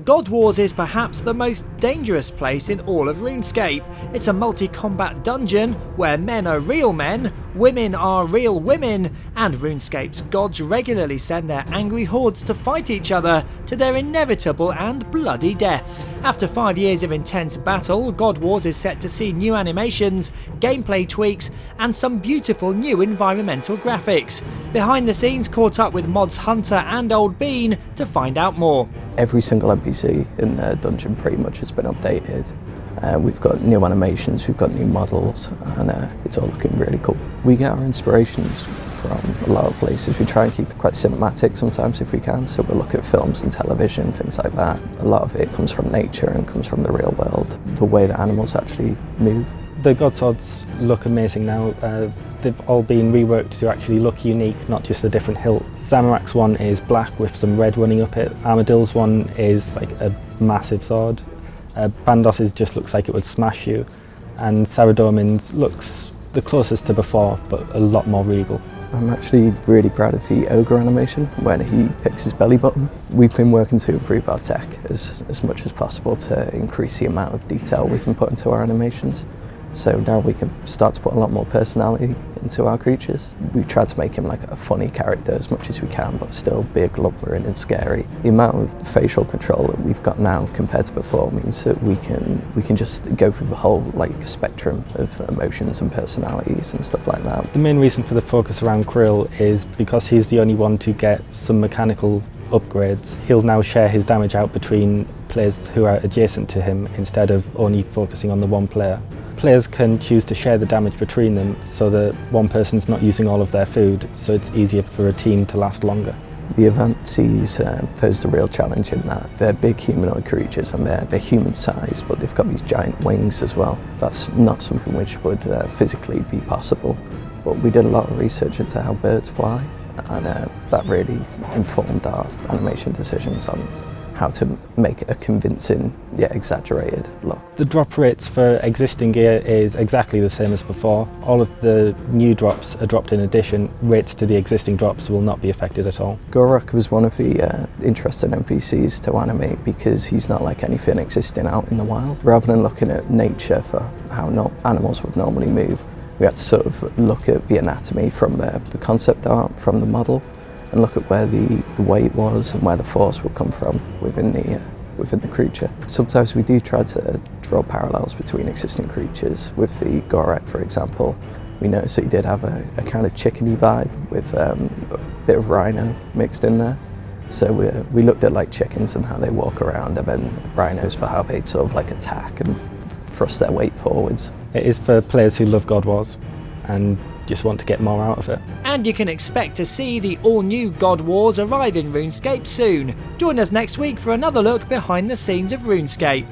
God Wars is perhaps the most dangerous place in all of RuneScape. It's a multi-combat dungeon where men are real men, women are real women, and RuneScape's gods regularly send their angry hordes to fight each other to their inevitable and bloody deaths. After 5 years of intense battle, God Wars is set to see new animations, gameplay tweaks, and some beautiful new environmental graphics. Behind the scenes caught up with mods Hunter and Old Bean to find out more. Every single NPC in the dungeon pretty much has been updated. We've got new animations, we've got new models, and it's all looking really cool. We get our inspirations from a lot of places. We try and keep it quite cinematic sometimes if we can, so we'll look at films and television, things like that. A lot of it comes from nature and comes from the real world, the way that animals actually move. The God Swords look amazing now. They've all been reworked to actually look unique, not just a different hilt. Zamorak's one is black with some red running up it. Armadill's one is like a massive sword. Bandos's just looks like it would smash you. And Saradomin's looks the closest to before, but a lot more regal. I'm actually really proud of the ogre animation when he picks his belly button. We've been working to improve our tech as much as possible to increase the amount of detail we can put into our animations. So now we can start to put a lot more personality into our creatures. We've tried to make him like a funny character as much as we can, but still big, lumbering and scary. The amount of facial control that we've got now compared to before means that we can just go through the whole like spectrum of emotions and personalities and stuff like that. The main reason for the focus around Krill is because he's the only one to get some mechanical upgrades. He'll now share his damage out between players who are adjacent to him instead of only focusing on the one player. Players can choose to share the damage between them so that one person's not using all of their food, so it's easier for a team to last longer. The event sees posed a real challenge in that they're big humanoid creatures and they're human sized, but they've got these giant wings as well. That's not something which would physically be possible, but we did a lot of research into how birds fly, and that really informed our animation decisions on how to make a convincing yet exaggerated look. The drop rates for existing gear is exactly the same as before. All of the new drops are dropped in addition. Rates to the existing drops will not be affected at all. Gorak was one of the interesting NPCs to animate because he's not like anything existing out in the wild. Rather than looking at nature for how animals would normally move, we had to sort of look at the anatomy from the concept art, from the model, and look at where the weight was and where the force would come from within the creature. Sometimes we do try to draw parallels between existing creatures. With the Gorak, for example, we noticed that he did have a kind of chickeny vibe with a bit of rhino mixed in there. So we looked at like chickens and how they walk around, and then rhinos for how they'd sort of like attack and thrust their weight forwards. It is for players who love God Wars and just want to get more out of it. And you can expect to see the all-new God Wars arrive in RuneScape soon. Join us next week for another look behind the scenes of RuneScape.